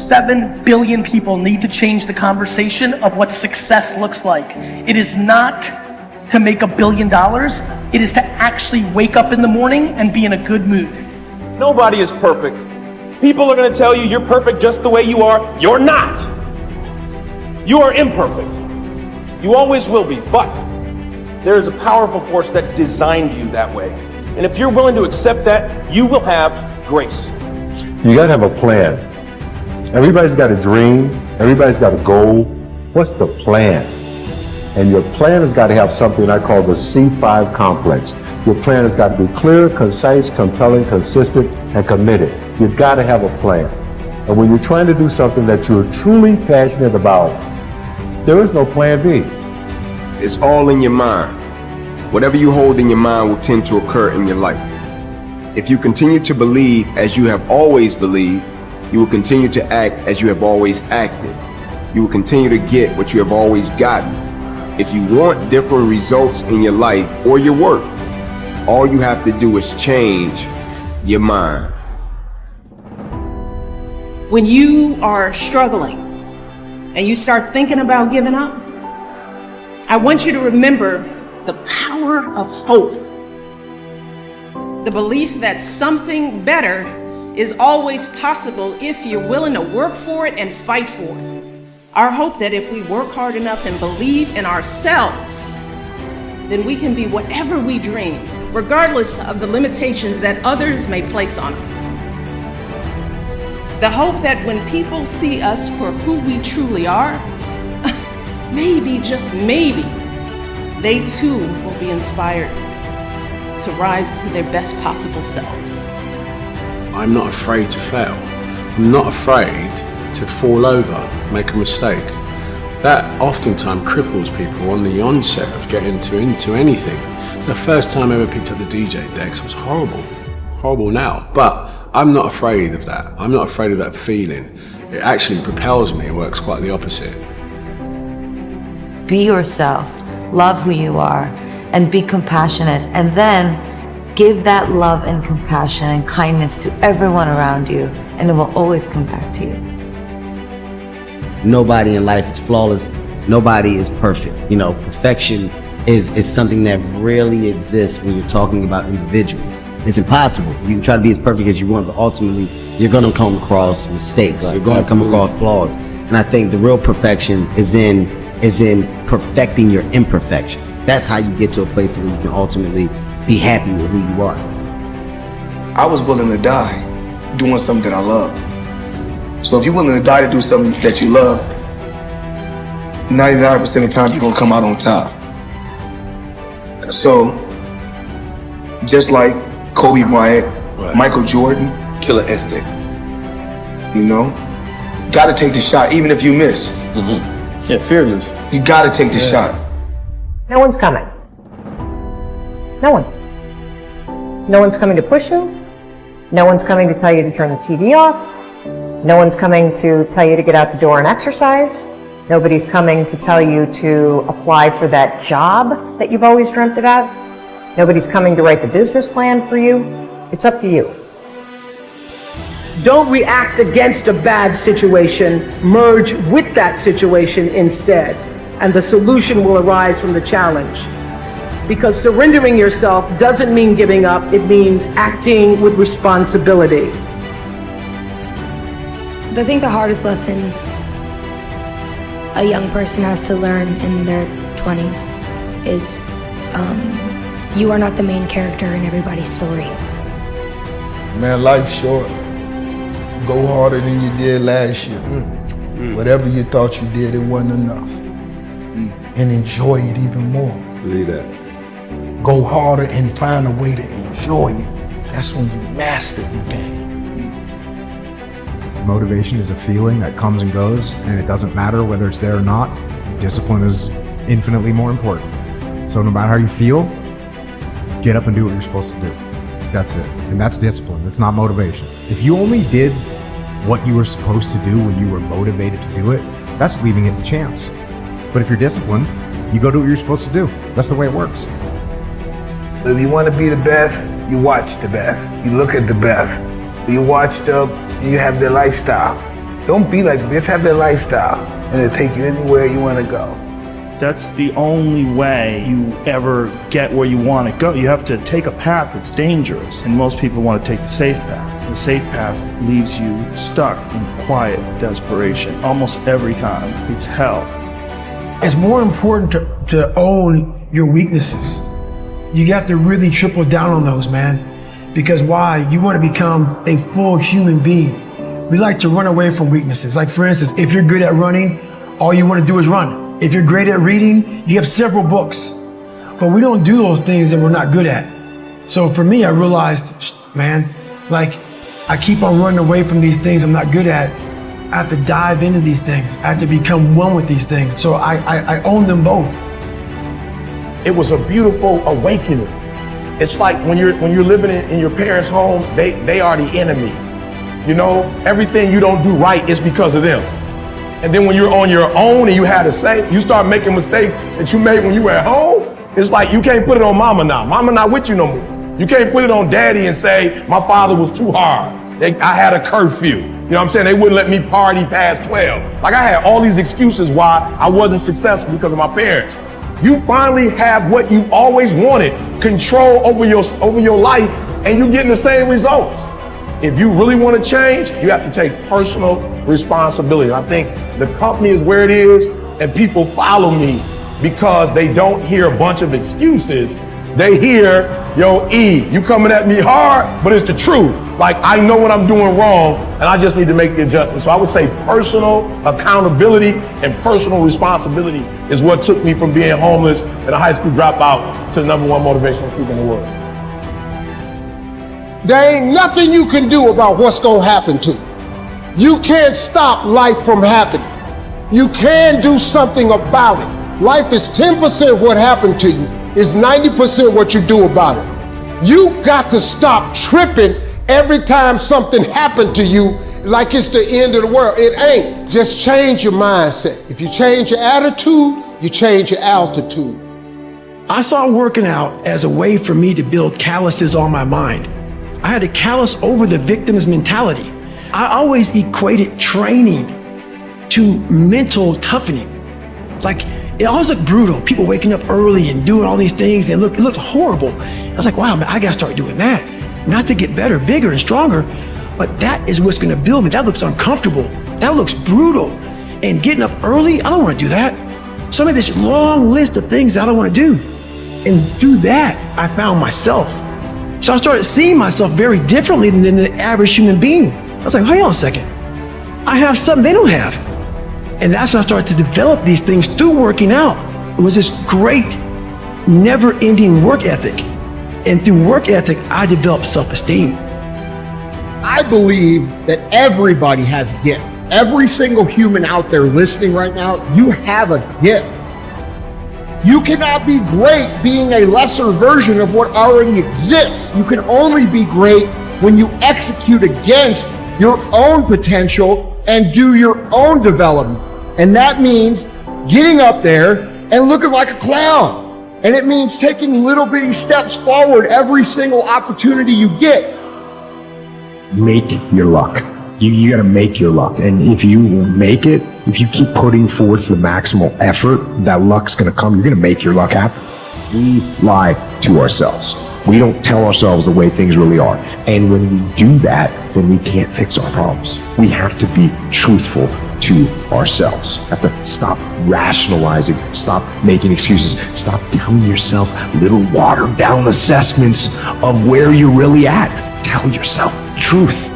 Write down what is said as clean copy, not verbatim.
7 billion people need to change the conversation of what success looks like. It is not to make $1 billion. It is to actually wake up in the morning and be in a good mood. Nobody is perfect. People are going to tell you you're perfect just the way you are. You're not. You are imperfect. You always will be, but there is a powerful force that designed you that way. And if you're willing to accept that, you will have grace. You gotta have a plan. Everybody's got a dream. Everybody's got a goal. What's the plan? And your plan has got to have something I call the C5 complex. Your plan has got to be clear, concise, compelling, consistent, and committed. You've got to have a plan. And when you're trying to do something that you're truly passionate about, there is no plan B. It's all in your mind. Whatever you hold in your mind will tend to occur in your life. If you continue to believe as you have always believed, you will continue to act as you have always acted. You will continue to get what you have always gotten. If you want different results in your life or your work, all you have to do is change your mind. When you are struggling and you start thinking about giving up, I want you to remember the power of hope. The belief that something better is always possible if you're willing to work for it and fight for it. Our hope that if we work hard enough and believe in ourselves, then we can be whatever we dream, regardless of the limitations that others may place on us. The hope that when people see us for who we truly are, maybe, just maybe, they too will be inspired to rise to their best possible selves. I'm not afraid to fail. I'm not afraid to fall over, make a mistake. That oftentimes cripples people on the onset of getting into anything. The first time I ever picked up the DJ decks was horrible now, but I'm not afraid of that. I'm not afraid of that feeling. It actually propels me. It works quite the opposite. Be yourself, love who you are, and be compassionate, and then give that love and compassion and kindness to everyone around you, and it will always come back to you. Nobody in life is flawless. Nobody is perfect. You know, perfection is something that rarely exists when you're talking about individuals. It's impossible. You can try to be as perfect as you want, but ultimately you're going to come across mistakes. Right. You're going to come across flaws. And I think the real perfection is in perfecting your imperfections. That's how you get to a place where you can ultimately be happy with who you are. I was willing to die doing something that I love. So if you're willing to die to do something that you love, 99% of the time you're gonna come out on top. So, just like Kobe Bryant, right. Michael Jordan, Killer instinct. You know, gotta take the shot even if you miss. Mm-hmm. Yeah, fearless. You gotta take the shot. No one's coming. No one. No one's coming to push you. No one's coming to tell you to turn the TV off. No one's coming to tell you to get out the door and exercise. Nobody's coming to tell you to apply for that job that you've always dreamt about. Nobody's coming to write the business plan for you. It's up to you. Don't react against a bad situation. Merge with that situation instead, and the solution will arise from the challenge. Because surrendering yourself doesn't mean giving up, it means acting with responsibility. I think the hardest lesson a young person has to learn in their 20s is you are not the main character in everybody's story. Man, life's short. Go harder than you did last year. Whatever you thought you did, it wasn't enough. And enjoy it even more. Believe that. Go harder and find a way to enjoy it. That's when you master the game. Motivation is a feeling that comes and goes, and it doesn't matter whether it's there or not. Discipline is infinitely more important. So no matter how you feel, get up and do what you're supposed to do. That's it. And that's discipline. It's not motivation. If you only did what you were supposed to do when you were motivated to do it, that's leaving it to chance. But if you're disciplined, you go do what you're supposed to do. That's the way it works. If you want to be the best, you watch the best. You look at the best. You watch them, and you have their lifestyle. Don't be like this. Have that lifestyle, and it'll take you anywhere you want to go. That's the only way you ever get where you want to go. You have to take a path that's dangerous, and most people want to take the safe path. The safe path leaves you stuck in quiet desperation almost every time. It's hell. It's more important to own your weaknesses. You got to really triple down on those, man. Because why? You want to become a full human being. We like to run away from weaknesses. Like for instance, if you're good at running, all you want to do is run. If you're great at reading, you have several books. But we don't do those things that we're not good at. So for me, I realized, man, like I keep on running away from these things I'm not good at. I have to dive into these things. I have to become one with these things. So I own them both. It was a beautiful awakening. It's like when you're living in your parents' home, they are the enemy. You know, everything you don't do right is because of them. And then when you're on your own and you had to say, you start making mistakes that you made when you were at home, it's like you can't put it on mama now. Mama not with you no more. You can't put it on daddy and say, my father was too hard. I had a curfew. You know what I'm saying? They wouldn't let me party past 12. Like I had all these excuses why I wasn't successful because of my parents. You finally have what you've always wanted, control over your life, and you're getting the same results. If you really want to change, you have to take personal responsibility. I think the company is where it is, and people follow me because they don't hear a bunch of excuses. They hear, yo, E, you coming at me hard, but it's the truth. Like, I know what I'm doing wrong, and I just need to make the adjustment. So I would say personal accountability and personal responsibility is what took me from being homeless and a high school dropout to the #1 motivational speaker in the world. There ain't nothing you can do about what's gonna happen to you. You can't stop life from happening. You can do something about it. Life is 10% what happened to you, is 90% what you do about it. You got to stop tripping every time something happened to you like it's the end of the world. It ain't. Just change your mindset. If you change your attitude, you change your altitude. I saw working out as a way for me to build calluses on my mind. I had to callous over the victim's mentality. I always equated training to mental toughening. Like, it always looked brutal. People waking up early and doing all these things, and it looked horrible. I was like, wow, man, I gotta start doing that. Not to get better, bigger, and stronger, but that is what's gonna build me. That looks uncomfortable. That looks brutal. And getting up early, I don't wanna do that. So I made this long list of things I don't wanna do. And through that, I found myself. So I started seeing myself very differently than the average human being. I was like, hold on a second. I have something they don't have. And that's when I started to develop these things through working out. It was this great, never-ending work ethic. And through work ethic, I developed self-esteem. I believe that everybody has a gift. Every single human out there listening right now, you have a gift. You cannot be great being a lesser version of what already exists. You can only be great when you execute against your own potential and do your own development. And that means getting up there and looking like a clown. And it means taking little bitty steps forward every single opportunity you get. Make your luck. You gotta make your luck. And if you make it, if you keep putting forth the maximal effort, that luck's gonna come. You're gonna make your luck happen. We lie to ourselves. We don't tell ourselves the way things really are. And when we do that, then we can't fix our problems. We have to be truthful to ourselves. Have to stop rationalizing, stop making excuses, stop telling yourself little watered down assessments of where you're really at. Tell yourself the truth.